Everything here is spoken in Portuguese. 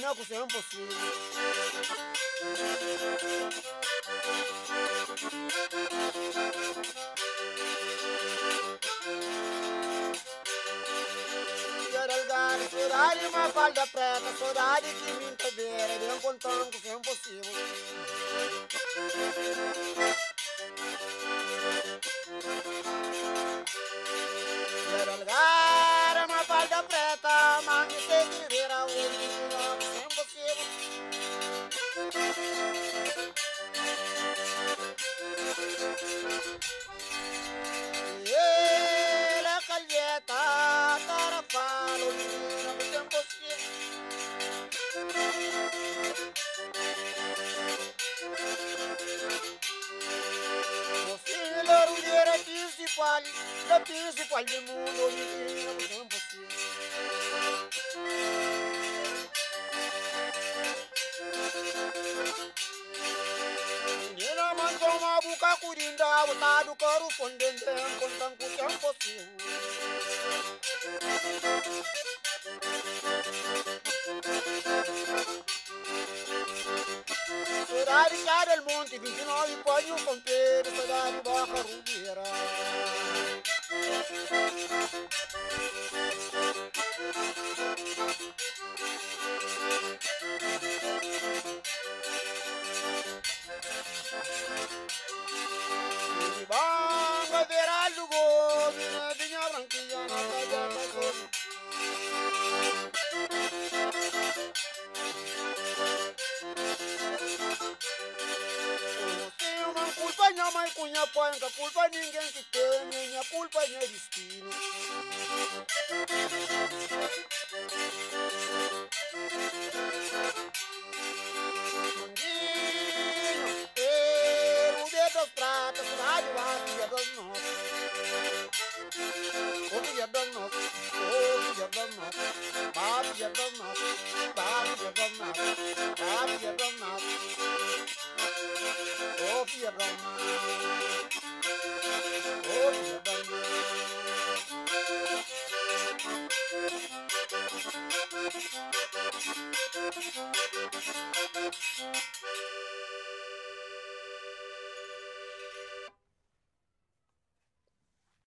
minha coisa é impossível. Saudade, uma falda preta, saudade que me inteira, de encontrar que é impossível. Quero alugar uma falda preta, mas me seguirá o que é impossível. La calheta, tarafalo, que é impossível. La principal del mundo, que é impossível. Menina mandou uma boca curinda, botado correspondente, encontrando que é impossível. Saudade cá del monte, 29 pode o compeiro, saudade Barra Rubiera. Banga verá lugo, vinha branquinha na casa da zona. Culpa minha mãe, cunha panca, culpa ninguém que tem, minha culpa é meu destino. Mandinho, o dedo das pratas, rádio lá, filha das nossas. Ô filha das nossas, ô filha das nossas, bá filha das nossas, bá filha das nossas, bá filha das nossas. Oh, Vietnam.